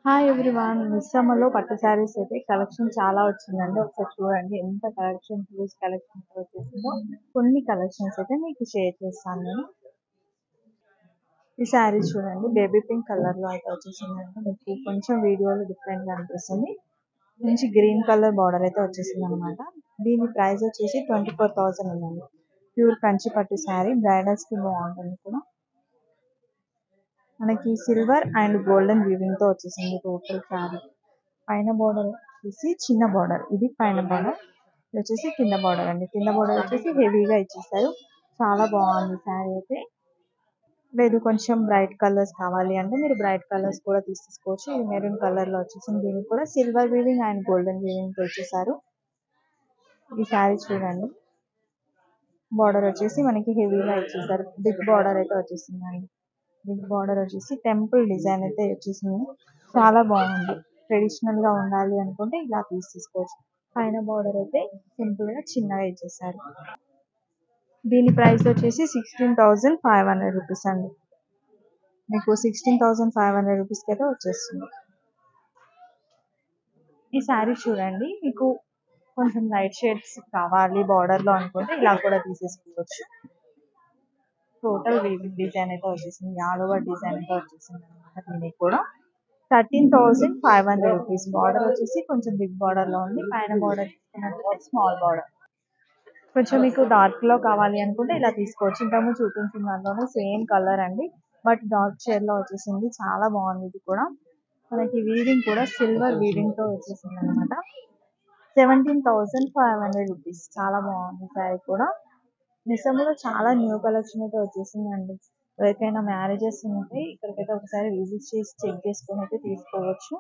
Hi everyone, మిశ్రమలో పట్టు శారీస్ అయితే collection చాలా వచ్చిందండి. ఒకసారి చూడండి ఎంత కలెక్షన్, హ్యూజ్ కలెక్షన్ వచ్చేసిందో. కొన్ని కలెక్షన్స్ అయితే మీకు షేర్ చేస్తాను నేను. ఈ శారీ చూడండి, బేబీ పింక్ కలర్ లో అయితే వచ్చేసిందండి. మీకు కొంచెం వీడియోలో డిఫరెంట్ గా అనిపిస్తుంది. మంచి గ్రీన్ కలర్ బార్డర్ అయితే వచ్చేసింది అనమాట. దీని ప్రైస్ వచ్చేసి 24,000 ఉందండి. ప్యూర్ కంచి పట్టు శారీ, బ్రైడల్స్ కి బాగుంటుంది కూడా. మనకి సిల్వర్ అండ్ గోల్డెన్ వీవింగ్ తో వచ్చేసింది టోటల్ శారీ. పైన బోర్డర్ వచ్చేసి చిన్న బోర్డర్, ఇది పైన బోర్డర్, ఇది వచ్చేసి కింద బోర్డర్ అండి. కింద బోర్డర్ వచ్చేసి హెవీగా ఇచ్చేస్తారు. చాలా బాగుంది శారీ అయితే. లేదు కొంచెం బ్రైట్ కలర్స్ కావాలి అంటే మీరు బ్రైట్ కలర్స్ కూడా తీసుకోవచ్చు. ఇది మెరూన్ కలర్ లో వచ్చేసింది. దీనికి కూడా silver weaving and golden weaving తో వచ్చేసారు. ఈ శారీ చూడండి, బార్డర్ వచ్చేసి మనకి హెవీగా ఇచ్చేసారు. బిగ్ బార్డర్ అయితే వచ్చేసిందండి. బిగ్ బార్డర్ వచ్చేసి టెంపుల్ డిజైన్ అయితే వచ్చేసింది. చాలా బాగుంది. ట్రెడిషనల్ గా ఉండాలి అనుకుంటే ఇలా తీసుకోవచ్చు. పైన బార్డర్ అయితే సింపుల్ గా చిన్నగా ఇచ్చేసారు. దీని ప్రైస్ వచ్చేసి 16,500 రూపీస్ అండి. మీకు 16,500 రూపీస్ కి అయితే వచ్చేస్తుంది. ఈ శారీ చూడండి, మీకు కొంచెం లైట్ షేడ్స్ కావాలి బార్డర్ లో అనుకుంటే ఇలా కూడా తీసేసుకోవచ్చు. టోటల్ వీవింగ్ డిజైన్ అయితే వచ్చేసింది. ఆల్ ఓవర్ డిజైన్ అయితే వచ్చేసింది అనమాట. దీనికి కూడా 13,500 రూపీస్. బార్డర్ వచ్చేసి కొంచెం బిగ్ బార్డర్ లో ఉంది. పైన బార్డర్ తీసుకున్నట్లయితే స్మాల్ బార్డర్. కొంచెం మీకు డార్క్ లో కావాలి అనుకుంటే ఇలా తీసుకోవచ్చు. ఇంతకుముందు చూపించిన దాంట్లోనే సేమ్ కలర్ అండి, బట్ డార్క్ షేడ్ లో వచ్చేసింది. చాలా బాగుంది. ఇది కూడా మనకి వీవింగ్ కూడా సిల్వర్ వీవింగ్ తో వచ్చేసింది అనమాట. 17,500 రూపీస్. చాలా బాగుంది శారీ కూడా. నిజంలో చాలా న్యూ కలెక్షన్ అయితే వచ్చేసిందండి. ఎవరికైనా మ్యారేజెస్ ఉంటే ఇక్కడికైతే ఒకసారి విజిట్ చేసి చెక్ చేసుకొని అయితే తీసుకోవచ్చు.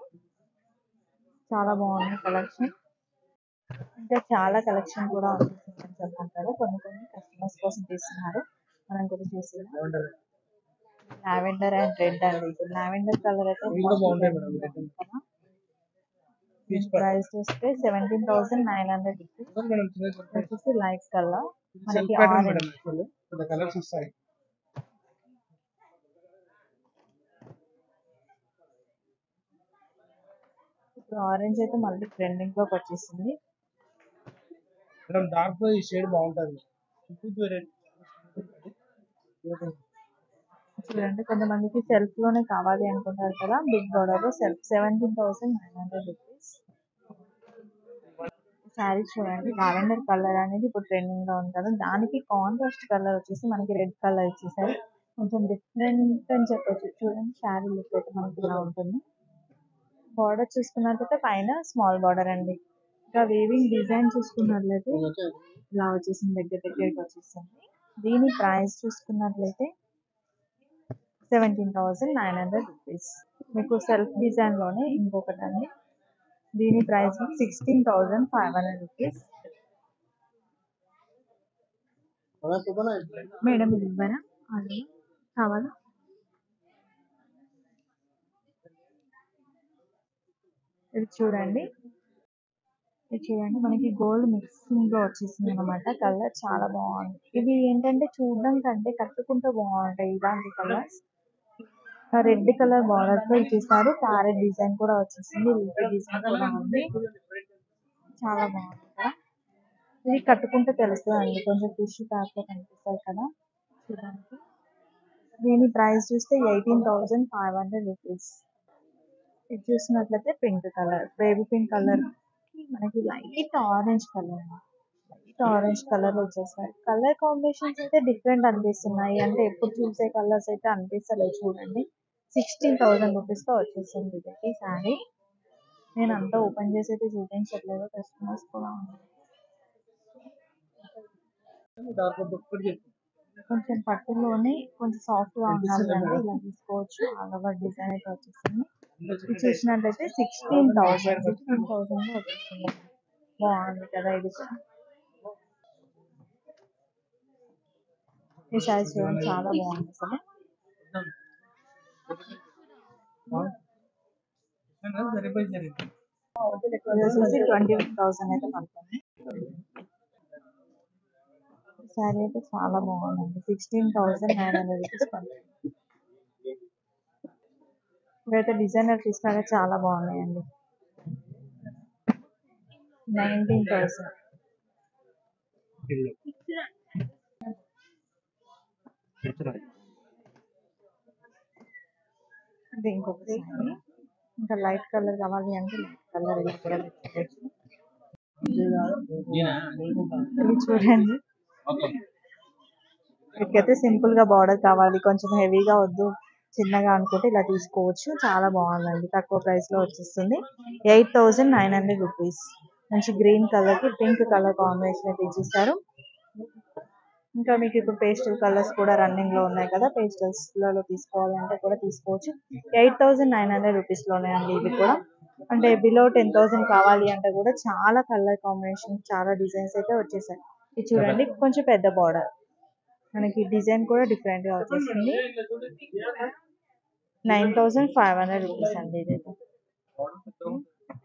చాలా బాగుంది కలెక్షన్. ఇంకా చాలా కలెక్షన్ కూడా వచ్చేసిందని చెప్పంటారు. కొన్ని కొన్ని కస్టమర్స్ కోసం తీస్తున్నారు. మనం కూడా చూసేది లావెండర్ అండ్ రెడ్ అండి. ఇప్పుడు లావెండర్ కలర్ అయితే ప్రైస్ చూస్తే 17,900 రూపీస్. వచ్చేసి లైట్ కలర్, మనకి ఆరెంజ్. ఇప్పుడు ఆరెంజ్ అయితే మళ్ళీ ట్రెండింగ్ లోకి వచ్చేసింది. డార్క్ ఈ షేడ్ బాగుంటుంది. చూడండి, కొంతమందికి సెల్ఫ్ లోనే కావాలి అనుకుంటారు కదా. బిగ్ బార్డర్ లో సెల్ఫ్ 17,900 రూపీస్. శారీ చూడండి, లావెండర్ కలర్ అనేది ఇప్పుడు ట్రెండింగ్ లో ఉంటుంది. దానికి కాంట్రాస్ట్ కలర్ వచ్చేసి మనకి రెడ్ కలర్ ఇచ్చేసారు. కొంచెం డిఫరెంట్ అని చెప్పొచ్చు. చూడండి శారీ లుక్ అయితే మనకి ఇలా ఉంటుంది. బార్డర్ చూసుకున్నట్లయితే పైన స్మాల్ బార్డర్ అండి. ఇంకా వీవింగ్ డిజైన్ చూసుకున్నట్లయితే ఇలా వచ్చేసింది, దగ్గరికి వచ్చేసింది. దీని ప్రైస్ చూసుకున్నట్లయితే 17,900 రూపీస్. మీకు సెల్ఫ్ డిజైన్ లోనే ఇంకొకటి అండి. దీని ప్రైస్ 16,500 రూపీస్. మేడం ఇది ఇవ్వరా, అది కావాలా? ఇది చూడండి, ఇది చూడండి మనకి గోల్డ్ మిక్సింగ్ లో వచ్చేసింది అనమాట. కలర్ చాలా బాగుంది. ఇవి ఏంటంటే చూడడం కంటే కట్టుకుంటే బాగుంటాయి ఇలాంటి కలర్స్. రెడ్ కలర్ బార్డర్ తో ఇచ్చేసారు. ప్యారెట్ డిజైన్ కూడా వచ్చేసింది. లిప్ డిజైన్ కూడా ఉంది. చాలా బాగుంది కదా. ఇది కట్టుకుంటే తెలుస్తుంది అండి, కొంచెం టిష్యూ ప్యాక్ లో కనిపిస్తాయి కదా చూడడానికి. దీని ప్రైస్ చూస్తే 18,500 రూపీస్. ఇది చూసినట్లయితే pink colour, baby pink colour మనకి light orange colour, light orange colour వచ్చేసారి. కలర్ కాంబినేషన్స్ అయితే డిఫరెంట్ అనిపిస్తున్నాయి, అంటే ఎప్పుడు చూసే కలర్స్ అయితే అనిపిస్తలేదు. చూడండి, 16,000 రూపీస్ తో వచ్చేసింది ఇది ఈ శారీ. నేను అంతా ఓపెన్ చేసి అయితే చూపించట్లేదు, కస్టమర్స్ కూడా ఉన్నారు. కొంచెం పట్టులోనే కొంచెం సాఫ్ట్ గా ఉండాలి అంటే ఇలా తీసుకోవచ్చు. ఆల్ ఓవర్ డిజైన్ అయితే వచ్చేసింది. ఇది చూసినట్లయితే 16,000 లో వచ్చేసింది. బాగుంది కదా ఇది కూడా. ఈ సైజ్ చూడండి, చాలా బాగుంది అసలు. ఇది వచ్చేసి 21,000 అయితే పడుతుంది. శారీ అయితే చాలా బాగుందండి. 16,900 రూపీస్ పడుతుంది. ఇవైతే డిజైనర్ పీస్ లాగా చాలా బాగున్నాయండి. 19,000. ఇది ఇంకొక సారీ. ఇంకా లైట్ కలర్ కావాలి అంటే లైట్ కలర్ ఇలా కూడా పెట్టుకోవచ్చు. ఇది చూడండి, మీకైతే సింపుల్ గా బార్డర్ కావాలి, కొంచెం హెవీగా వద్దు, చిన్నగా అనుకుంటే ఇలా తీసుకోవచ్చు. చాలా బాగుందండి, తక్కువ ప్రైస్ లో వచ్చేస్తుంది. 8,900 రూపీస్. మంచి గ్రీన్ కలర్ కి పింక్ కలర్ కాంబినేషన్ అయితే ఇచ్చేస్తారు. ఇంకా మీకు ఇప్పుడు పేస్టల్ కలర్స్ కూడా రన్నింగ్ లో ఉన్నాయి కదా, పేస్టల్స్ లలో తీసుకోవాలంటే కూడా తీసుకోవచ్చు. 8,900 రూపీస్ లోనే అండి ఇవి కూడా. అంటే బిలో 10,000 కావాలి అంటే కూడా చాలా కలర్ కాంబినేషన్, చాలా డిజైన్స్ అయితే వచ్చేసాయి. ఇది చూడండి, కొంచెం పెద్ద బార్డర్, మనకి డిజైన్ కూడా డిఫరెంట్ గా వచ్చేసింది. 9,500 రూపీస్ అండి ఇదైతే.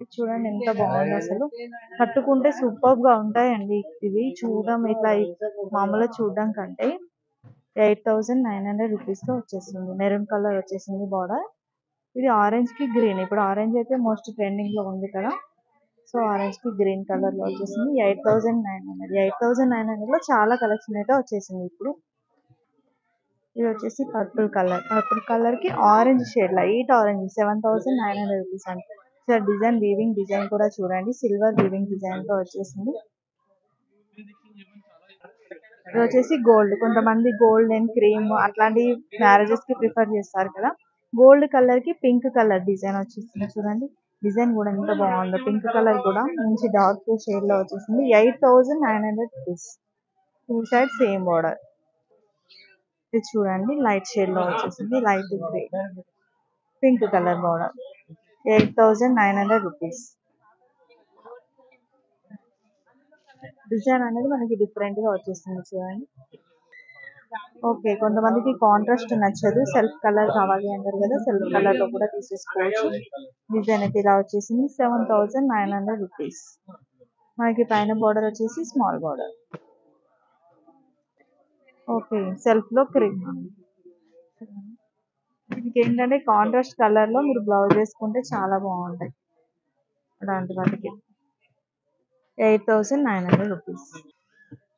ఇది చూడండి ఎంత బాగుంది, అసలు కట్టుకుంటే సూపర్ గా ఉంటాయండి ఇవి. చూడడం ఇట్లా మామూలుగా చూడడం కంటే 8,900 రూపీస్ లో వచ్చేసింది. మెరూన్ కలర్ వచ్చేసింది బార్డర్. ఇది ఆరెంజ్ కి గ్రీన్, ఇప్పుడు ఆరెంజ్ అయితే మోస్ట్ ట్రెండింగ్ లో ఉంది కదా, సో ఆరెంజ్ కి గ్రీన్ కలర్ లో వచ్చేసింది. 8,900. 8,900 లో చాలా కలెక్షన్ అయితే వచ్చేసింది ఇప్పుడు. ఇది వచ్చేసి పర్పుల్ కలర్, పర్పుల్ కలర్ కి orange shade, light orange, 7,900 rupees అండి. సో డిజైన్ వీవింగ్ డిజైన్ కూడా చూడండి, సిల్వర్ వీవింగ్ డిజైన్ తో వచ్చేసింది. ఇది వచ్చేసి గోల్డ్, కొంతమంది గోల్డ్ అండ్ క్రీమ్ అట్లాంటి మ్యారేజెస్ కి ప్రిఫర్ చేస్తారు కదా, గోల్డ్ కలర్ కి పింక్ కలర్ డిజైన్ వచ్చేసింది. చూడండి డిజైన్ కూడా ఎంత బాగుందో, పింక్ కలర్ కూడా మంచి డార్క్ షేడ్ లో వచ్చేసింది. 8,900 rupees. Two side same border. ఇది చూడండి లైట్ షేడ్ లో వచ్చేసింది, light grey, pink colour border. 8,900 rupees. Design అనేది మనకి డిఫరెంట్ గా వచ్చేస్తుంది చూడండి. ఓకే, కొంతమందికి కాంట్రాస్ట్ నచ్చదు, సెల్ఫ్ కలర్ కావాలి అంటారు కదా, సెల్ఫ్ కలర్ లో కూడా తీసేసుకోవచ్చు. డిజైన్ అయితే ఇలా వచ్చేసింది. 7,900 రూపీస్. మనకి పైన బార్డర్ వచ్చేసి స్మాల్ బార్డర్. ఓకే, సెల్ఫ్ లో క్రీమ్. ఇంకేంటంటే కాంట్రాస్ట్ కలర్ లో మీరు బ్లౌజ్ వేసుకుంటే చాలా బాగుంటాయి అలాంటి వాటికి. 8,900 రూపీస్.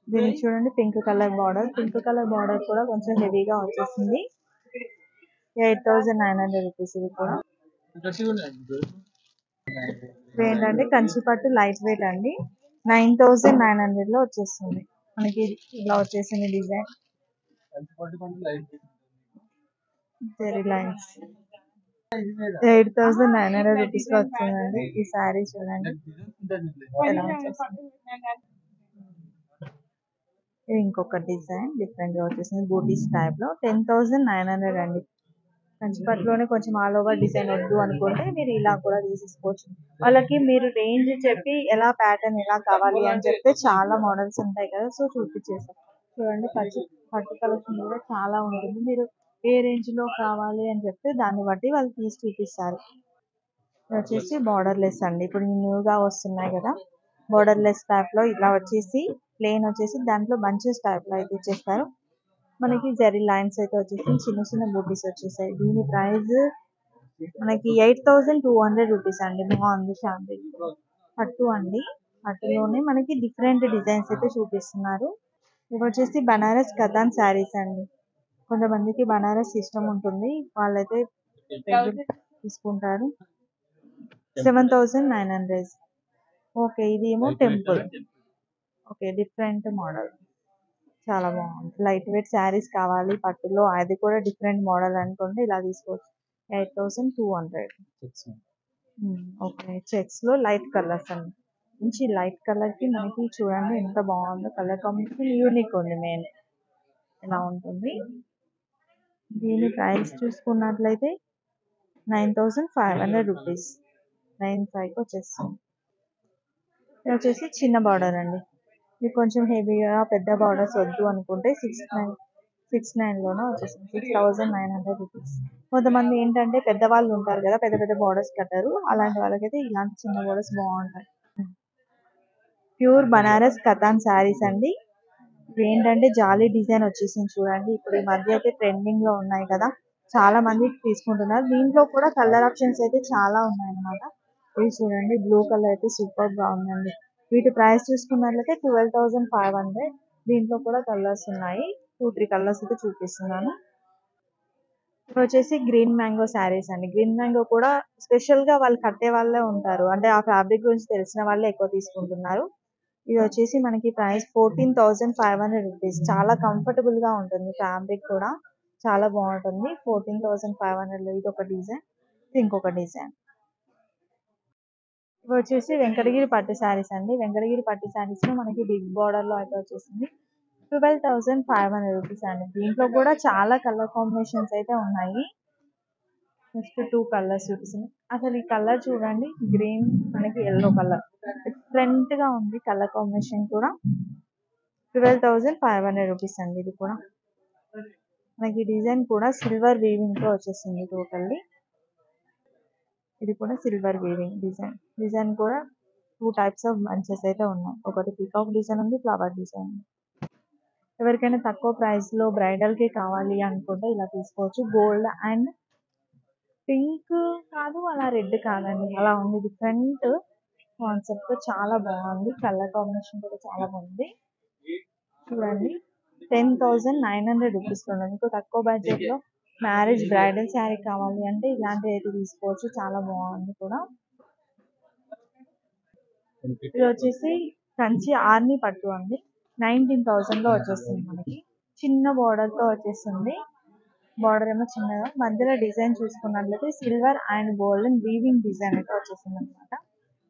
దీన్ని చూడండి, pink colour border, pink colour border కూడా కొంచెం హెవీగా వచ్చేసింది. 8,900 రూపీస్. ఇది కూడా ఏంటంటే కంచిపట్టు లైట్ వెయిట్ అండి. 9,900 లో వచ్చేస్తుంది మనకి. ఇలా వచ్చేసింది డిజైన్, జెరీ లైన్స్. 8,900 రూపీస్ లో వస్తుందండి ఈ శారీ. చూడండి ఎలా వచ్చేసింది. ఇది ఇంకొక డిజైన్ డిఫరెంట్ గా వచ్చేసింది, బూటీస్ టైప్ లో. 10,900 అండి. కంచిపట్టులోనే కొంచెం ఆల్ ఓవర్ డిజైన్ వద్దు అనుకుంటే మీరు ఇలా కూడా తీసేసుకోవచ్చు. వాళ్ళకి మీరు రేంజ్ చెప్పి ఎలా ప్యాటర్న్ ఎలా కావాలి అని చెప్తే చాలా మోడల్స్ ఉంటాయి కదా, సో చూపించేసాం. చూడండి పట్టు కలెక్షన్ కూడా చాలా ఉంటుంది, మీరు ఏ రేంజ్ లో కావాలి అని చెప్తే దాన్ని బట్టి వాళ్ళు తీసి చూపిస్తారు. ఇది వచ్చేసి బార్డర్ లెస్ అండి, ఇప్పుడు న్యూగా వస్తున్నాయి కదా బార్డర్ లెస్ టైప్ లో. ఇలా వచ్చేసి ప్లేన్ వచ్చేసి దాంట్లో బంచెస్ టైప్ లో అయితే ఇచ్చేస్తారు. మనకి జరీ లైన్స్ అయితే వచ్చేసి చిన్న చిన్న బూటీస్ వచ్చేసాయి. దీని ప్రైస్ మనకి 8,200 రూపీస్ అండి. బాగుంది ఫ్యాబ్రిక్, పట్టు అండి. పట్టులోనే మనకి డిఫరెంట్ డిజైన్స్ అయితే చూపిస్తున్నారు. ఇవి వచ్చేసి బనారస్ కథాన్ శారీస్ అండి. కొంతమందికి బనారస్ ఇష్టం ఉంటుంది, వాళ్ళైతే తీసుకుంటారు. 7,900. ఓకే, ఇది ఏమో టెంపుల్. ఓకే, డిఫరెంట్ మోడల్, చాలా బాగుంది. లైట్ వెయిట్ శారీస్ కావాలి పట్టులో, అది కూడా డిఫరెంట్ మోడల్ అనుకుంటే ఇలా తీసుకోవచ్చు. 8,200. ఓకే, చెక్స్ లో లైట్ కలర్స్ అండి. మంచి లైట్ కలర్ కి మనకి చూడండి ఎంత బాగుందో, కలర్ కాంబినేషన్ యూనిక్ ఉంది. మెయిన్ ఇలా ఉంటుంది. దీని ప్రైస్ చూసుకున్నట్లయితే 9,500 రూపీస్. 9,500 వచ్చేస్తుంది. ఇది వచ్చేసి చిన్న బార్డర్ అండి. ఇది కొంచెం హెవీగా పెద్ద బార్డర్స్ వద్దు అనుకుంటే 6,900 లోనే వచ్చేసింది. 6,900 రూపీస్. కొంతమంది ఏంటంటే పెద్దవాళ్ళు ఉంటారు కదా, పెద్ద పెద్ద బార్డర్స్ కట్టారు, అలాంటి వాళ్ళకైతే ఇలాంటి చిన్న బార్డర్స్ బాగుంటాయి. ప్యూర్ బనారస్ కథాన్ శారీస్ అండి. ఏంటంటే జాలీ డిజైన్ వచ్చేసింది చూడండి, ఇప్పుడు ఈ మధ్య అయితే ట్రెండింగ్ లో ఉన్నాయి కదా, చాలా మంది తీసుకుంటున్నారు. దీంట్లో కూడా కలర్ ఆప్షన్స్ అయితే చాలా ఉన్నాయన్నమాట. ఇది చూడండి, బ్లూ కలర్ అయితే సూపర్ గా ఉందండి. వీటి ప్రైస్ చూసుకున్నట్లయితే 12,500. దీంట్లో కూడా కలర్స్ ఉన్నాయి. 2-3 కలర్స్ అయితే చూపిస్తున్నాను. ఇవి వచ్చేసి గ్రీన్ మ్యాంగో శారీస్ అండి. గ్రీన్ మ్యాంగో కూడా స్పెషల్ గా వాళ్ళు కట్టే వాళ్ళే ఉంటారు. అంటే ఆ ఫ్యాబ్రిక్ గురించి తెలిసిన వాళ్ళే ఎక్కువ తీసుకుంటున్నారు. ఇది వచ్చేసి మనకి ప్రైస్ 14,500 రూపీస్. చాలా కంఫర్టబుల్ గా ఉంటుంది. ఫ్యాబ్రిక్ కూడా చాలా బాగుంటుంది. 14,500 లో ఇది ఒక డిజైన్, ఇది ఇంకొక డిజైన్. ఇవి వచ్చేసి వెంకటగిరి పట్టు శారీస్ అండి. వెంకటగిరి పట్టు శారీస్ లో మనకి బిగ్ బార్డర్ లో అయితే వచ్చేసింది. 12,500 రూపీస్ అండి. దీంట్లో కూడా చాలా కలర్ కాంబినేషన్స్ అయితే ఉన్నాయి. నెక్స్ట్ 2 కలర్స్ చూపిస్తుంది. అసలు ఈ కలర్ చూడండి, గ్రీన్ మనకి ఎల్లో కలర్ డిఫరెంట్ గా ఉంది. కలర్ కాంబినేషన్ కూడా 12,500 రూపీస్ అండి. ఇది కూడా మనకి డిజైన్ కూడా సిల్వర్ వీవింగ్ తో వచ్చేసింది టోటల్లీ. ఇది కూడా సిల్వర్ వీవింగ్ డిజైన్. డిజైన్ కూడా 2 టైప్స్ ఆఫ్ బంచెస్ అయితే ఉన్నాయి. ఒకటి పీకాక్ డిజైన్ ఉంది, ఫ్లవర్ డిజైన్. ఎవరికైనా తక్కువ ప్రైస్ లో బ్రైడల్ కి కావాలి అనుకుంటే ఇలా తీసుకోవచ్చు. గోల్డ్ అండ్ పింక్ కాదు, అలా రెడ్ కాదండి, అలా ఉంది. డిఫరెంట్ కాన్సెప్ట్ చాలా బాగుంది. కలర్ కాంబినేషన్ కూడా చాలా బాగుంది. చూడండి, 10,900 రూపీస్ లో ఉంది. మీకు తక్కువ బడ్జెట్ లో మ్యారేజ్ బ్రైడల్ శారీ కావాలి అంటే ఇలాంటివి అయితే తీసుకోవచ్చు. చాలా బాగుంది కూడా. ఇది వచ్చేసి కంచి ఆర్ని పట్టు అండి. 19,000 లో వచ్చేస్తుంది. మనకి చిన్న బార్డర్ తో వచ్చేస్తుంది. బార్డర్ ఏమో చిన్నగా, మధ్యలో డిజైన్ చూసుకున్నట్లయితే silver and golden weaving design అయితే వచ్చేసింది అనమాట.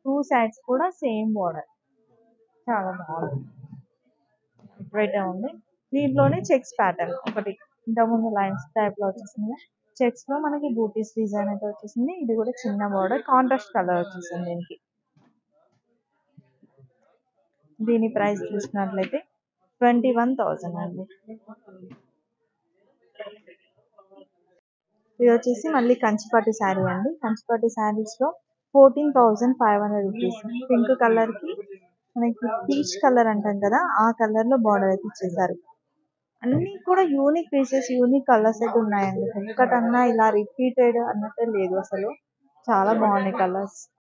2 సైడ్స్ కూడా సేమ్ బార్డర్. చాలా బాగుంది. వెయిట్ ఉంది. దీంట్లోనే చెక్స్ ప్యాటర్న్ ఒకటి ఇంతకుముందు లైన్స్ టైప్ లో వచ్చేసింది. చెక్స్ లో మనకి బూటీస్ డిజైన్ అయితే వచ్చేసింది. ఇది కూడా చిన్న బార్డర్, కాంట్రాస్ట్ కలర్ వచ్చేసింది దీనికి. దీని ప్రైస్ చూసినట్లయితే 21,000 అండి. ఇది వచ్చేసి మళ్ళీ కంచిపట్టు శారీ అండి. కంచిపట్టు శారీస్ లో 14,500 రూపీస్. పింక్ కలర్ కి మనకి పీచ్ కలర్ అంటాం కదా, ఆ కలర్ లో బార్డర్ అయితే ఇచ్చేసారు. అన్ని కూడా యూనిక్ పీసెస్, యూనిక్ కలర్స్ అయితే ఉన్నాయండి. ఒక్కటన్నా ఇలా రిపీటెడ్ అన్నట్టే లేదు అసలు. చాలా బాగున్నాయి కలర్స్.